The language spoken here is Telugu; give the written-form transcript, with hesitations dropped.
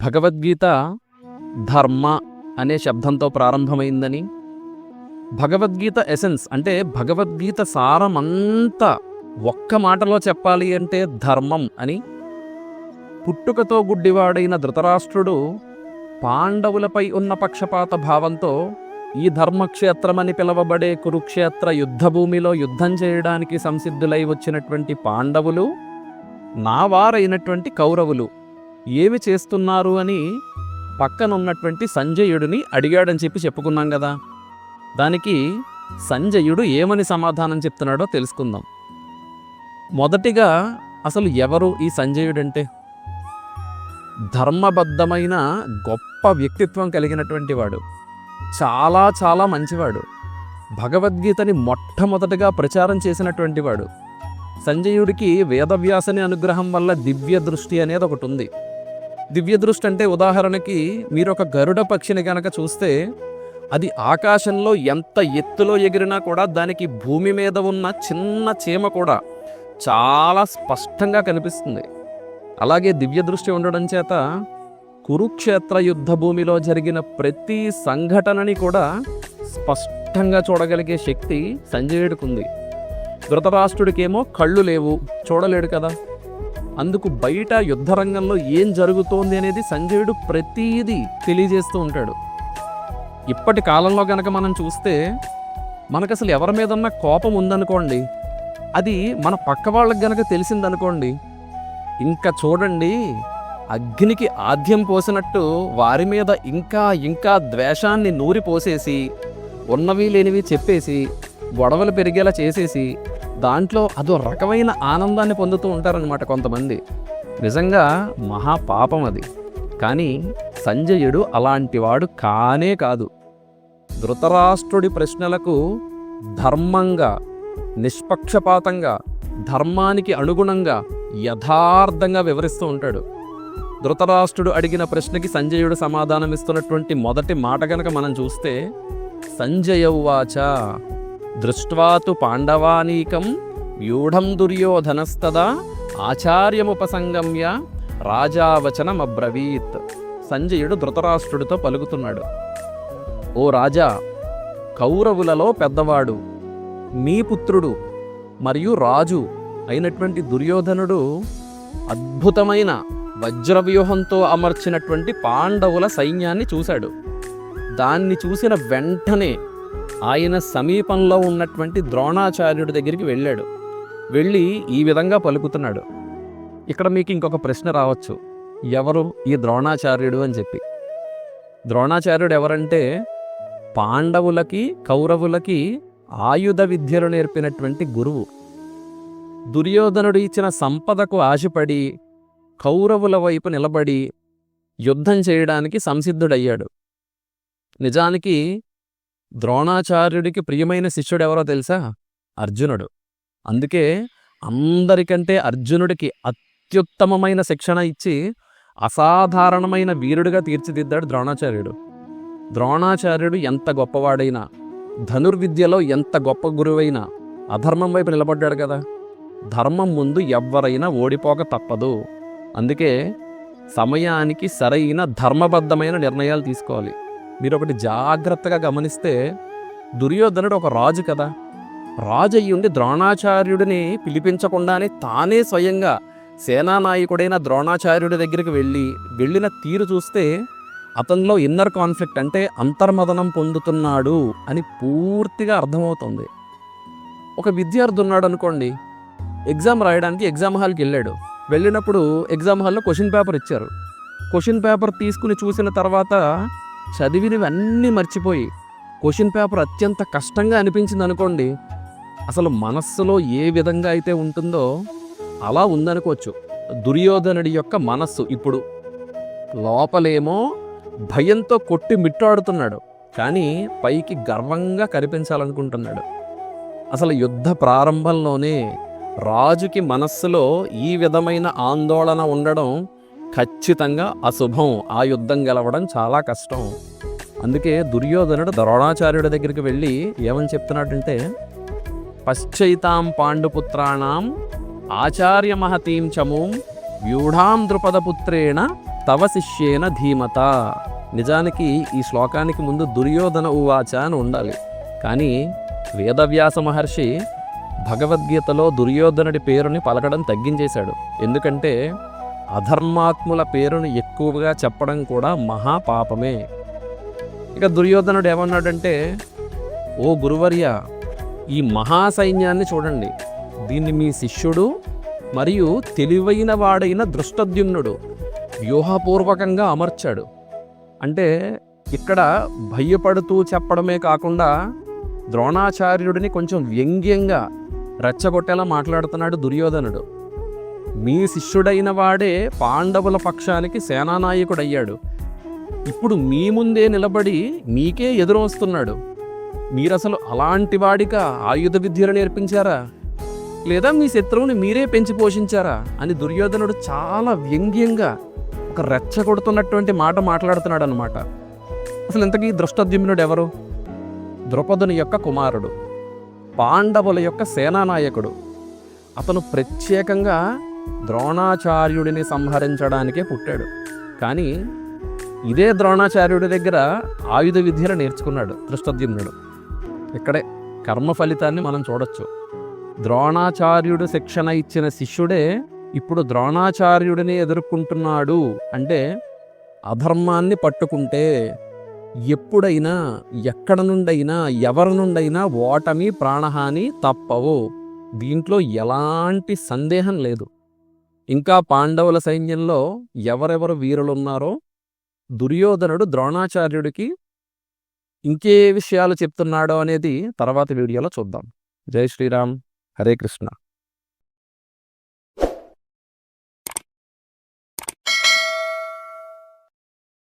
భగవద్గీత ధర్మ అనే శబ్దంతో ప్రారంభమైందని, భగవద్గీత ఎసెన్స్ అంటే భగవద్గీత సారమంతా ఒక్క మాటలో చెప్పాలి అంటే ధర్మం అని, పుట్టుకతో గుడ్డివాడైన ధృతరాష్ట్రుడు పాండవులపై ఉన్న పక్షపాత భావంతో ఈ ధర్మక్షేత్రమని పిలవబడే కురుక్షేత్ర యుద్ధభూమిలో యుద్ధం చేయడానికి సంసిద్ధులై వచ్చినటువంటి పాండవులు నా వారైనటువంటి కౌరవులు ఏమి చేస్తున్నారు అని పక్కనున్నటువంటి సంజయుడిని అడిగాడని చెప్పుకున్నాం కదా. దానికి సంజయుడు ఏమని సమాధానం చెప్తున్నాడో తెలుసుకుందాం. మొదటిగా అసలు ఎవరు ఈ సంజయుడంటే? ధర్మబద్ధమైన గొప్ప వ్యక్తిత్వం కలిగినటువంటి వాడు, చాలా చాలా మంచివాడు, భగవద్గీతని మొట్టమొదటగా ప్రచారం చేసినటువంటి వాడు. సంజయుడికి వేదవ్యాసని అనుగ్రహం వల్ల దివ్య దృష్టి అనేది ఒకటి ఉంది. దివ్య దృష్టి అంటే ఉదాహరణకి మీరు ఒక గరుడ పక్షిని కనుక చూస్తే అది ఆకాశంలో ఎంత ఎత్తులో ఎగిరినా కూడా దానికి భూమి మీద ఉన్న చిన్న చీమ కూడా చాలా స్పష్టంగా కనిపిస్తుంది. అలాగే దివ్య దృష్టి ఉండడం చేత కురుక్షేత్ర యుద్ధ భూమిలో జరిగిన ప్రతి సంఘటనని కూడా స్పష్టంగా చూడగలిగే శక్తి సంజయుడికి ఉంది. ధృతరాష్ట్రుడికేమో కళ్ళు లేవు, చూడలేడు కదా. అందుకు బయట యుద్ధరంగంలో ఏం జరుగుతోంది అనేది సంజయుడు ప్రతీదీ తెలియజేస్తూ ఉంటాడు. ఇప్పటి కాలంలో గనక మనం చూస్తే మనకు అసలు ఎవరి మీదన్నా కోపం ఉందనుకోండి, అది మన పక్క వాళ్ళకి గనక తెలిసిందనుకోండి, ఇంకా చూడండి అగ్నికి ఆద్యం పోసినట్టు వారి మీద ఇంకా ఇంకా ద్వేషాన్ని నూరి పోసేసి ఉన్నవి లేనివి చెప్పేసి గొడవలు పెరిగేలా చేసేసి దాంట్లో అదో రకమైన ఆనందాన్ని పొందుతూ ఉంటారనమాట కొంతమంది. నిజంగా మహాపాపం అది. కానీ సంజయుడు అలాంటివాడు కానే కాదు. ధృతరాష్ట్రుడి ప్రశ్నలకు ధర్మంగా, నిష్పక్షపాతంగా, ధర్మానికి అనుగుణంగా యథార్థంగా వివరిస్తూ ఉంటాడు. ధృతరాష్ట్రుడు అడిగిన ప్రశ్నకి సంజయుడు సమాధానమిస్తున్నటువంటి మొదటి మాట గనక మనం చూస్తే, సంజయ ఉవాచ దృష్ట్వాతు పాండవానీకం వ్యూఢం దుర్యోధనస్తదా ఆచార్యముపసంగమ్య రాజావచనమబ్రవీత్. సంజయుడు ధృతరాష్ట్రుడితో పలుకుతున్నాడు, ఓ రాజా, కౌరవులలో పెద్దవాడు, మీ పుత్రుడు మరియు రాజు అయినటువంటి దుర్యోధనుడు అద్భుతమైన వజ్రవ్యూహంతో అమర్చినటువంటి పాండవుల సైన్యాన్ని చూశాడు. దాన్ని చూసిన వెంటనే ఆయన సమీపంలో ఉన్నటువంటి ద్రోణాచార్యుడి దగ్గరికి వెళ్ళాడు. వెళ్ళి ఈ విధంగా పలుకుతున్నాడు. ఇక్కడ మీకు ఇంకొక ప్రశ్న రావచ్చు, ఎవరు ఈ ద్రోణాచార్యుడు అని చెప్పి. ద్రోణాచార్యుడు ఎవరంటే పాండవులకి కౌరవులకి ఆయుధ విద్యలు నేర్పినటువంటి గురువు. దుర్యోధనుడు ఇచ్చిన సంపదకు ఆశపడి కౌరవుల వైపు నిలబడి యుద్ధం చేయడానికి సంసిద్ధుడయ్యాడు. నిజానికి ద్రోణాచార్యుడికి ప్రియమైన శిష్యుడు ఎవరో తెలుసా? అర్జునుడు. అందుకే అందరికంటే అర్జునుడికి అత్యుత్తమమైన శిక్షణ ఇచ్చి అసాధారణమైన వీరుడిగా తీర్చిదిద్దాడు ద్రోణాచార్యుడు. ద్రోణాచార్యుడు ఎంత గొప్పవాడైనా, ధనుర్విద్యలో ఎంత గొప్ప గురువైనా అధర్మం వైపు నిలబడ్డాడు కదా. ధర్మం ముందు ఎవ్వరైనా ఓడిపోక తప్పదు. అందుకే సమయానికి సరైన ధర్మబద్ధమైన నిర్ణయాలు తీసుకోవాలి. మీరు ఒకటి జాగ్రత్తగా గమనిస్తే, దుర్యోధనుడు ఒక రాజు కదా. రాజు అయ్యుండి ద్రోణాచార్యుడిని పిలిపించకుండానే తానే స్వయంగా సేనానాయకుడైన ద్రోణాచార్యుడి దగ్గరికి వెళ్ళిన తీరు చూస్తే అతనిలో ఇన్నర్ కాన్ఫ్లిక్ట్ అంటే అంతర్మదనం పొందుతున్నాడు అని పూర్తిగా అర్థమవుతుంది. ఒక విద్యార్థి ఉన్నాడు అనుకోండి, ఎగ్జామ్ రాయడానికి ఎగ్జామ్ హాల్కి వెళ్ళినప్పుడు ఎగ్జామ్ హాల్లో క్వశ్చన్ పేపర్ ఇచ్చారు. క్వశ్చన్ పేపర్ తీసుకుని చూసిన తర్వాత చదివినవన్నీ మర్చిపోయి క్వశ్చన్ పేపర్ అత్యంత కష్టంగా అనిపించింది అనుకోండి, అసలు మనస్సులో ఏ విధంగా అయితే ఉంటుందో అలా ఉందనుకోవచ్చు దుర్యోధనుడి యొక్క మనస్సు. ఇప్పుడు లోపలేమో భయంతో కొట్టి మిట్టాడుతున్నాడు, కానీ పైకి గర్వంగా కనిపించాలనుకుంటున్నాడు. అసలు యుద్ధ ప్రారంభంలోనే రాజుకి మనస్సులో ఈ విధమైన ఆందోళన ఉండడం ఖచ్చితంగా అశుభం. ఆ యుద్ధం గెలవడం చాలా కష్టం. అందుకే దుర్యోధనుడు ద్రోణాచార్యుడి దగ్గరికి వెళ్ళి ఏమని చెప్తున్నాడంటే, పశ్చైతాం పాండుపుత్రాణం ఆచార్య మహతీం చమూం వ్యూఢాం ద్రుపదపుత్రేణ తవ శిష్యేన ధీమత. నిజానికి ఈ శ్లోకానికి ముందు దుర్యోధన ఉవాచ అని ఉండాలి. కానీ వేదవ్యాస మహర్షి భగవద్గీతలో దుర్యోధనుడి పేరుని పలకడం తగ్గించేశాడు. ఎందుకంటే అధర్మాత్ముల పేరును ఎక్కువగా చెప్పడం కూడా మహాపాపమే. ఇక దుర్యోధనుడు ఏమన్నాడంటే, ఓ గురువర్య, ఈ మహాసైన్యాన్ని చూడండి, దీన్ని మీ శిష్యుడు మరియు తెలివైన వాడైన దృష్టద్యుమ్నుడు వ్యూహపూర్వకంగా అమర్చాడు. అంటే ఇక్కడ భయపడుతూ చెప్పడమే కాకుండా ద్రోణాచార్యుడిని కొంచెం వ్యంగ్యంగా రెచ్చగొట్టేలా మాట్లాడుతున్నాడు దుర్యోధనుడు. మీ శిష్యుడైన వాడే పాండవుల పక్షానికి సేనానాయకుడయ్యాడు. ఇప్పుడు మీ ముందే నిలబడి మీకే ఎదురు వస్తున్నాడు. మీరసలు అలాంటి వాడిగా ఆయుధ విద్యలు నేర్పించారా, లేదా మీ శత్రువుని మీరే పెంచి పోషించారా అని దుర్యోధనుడు చాలా వ్యంగ్యంగా ఒక రెచ్చగొడుతున్నటువంటి మాట మాట్లాడుతున్నాడు అన్నమాట. అసలు ఇంతకీ దృష్టద్యుమ్నుడు ఎవరు? ద్రౌపదుని యొక్క కుమారుడు, పాండవుల యొక్క సేనానాయకుడు. అతను ప్రత్యేకంగా ద్రోణాచార్యుడిని సంహరించడానికే పుట్టాడు. కానీ ఇదే ద్రోణాచార్యుడి దగ్గర ఆయుధ విద్యలు నేర్చుకున్నాడు దృష్టద్యుమ్నుడు. ఇక్కడే కర్మ ఫలితాన్ని మనం చూడొచ్చు. ద్రోణాచార్యుడు శిక్షణ ఇచ్చిన శిష్యుడే ఇప్పుడు ద్రోణాచార్యుడిని ఎదుర్కొంటున్నాడు. అంటే అధర్మాన్ని పట్టుకుంటే ఎప్పుడైనా ఎక్కడ నుండైనా ఎవరి నుండైనా ఓటమి ప్రాణహాని తప్పవు. దీంట్లో ఎలాంటి సందేహం లేదు. ఇంకా పాండవుల సైన్యంలో ఎవరెవరు వీరులున్నారో దుర్యోధనుడు ద్రోణాచార్యుడికి ఇంకే విషయాలు చెప్తున్నాడో అనేది తర్వాత వీడియోలో చూద్దాం. జై శ్రీరామ్, హరే కృష్ణ.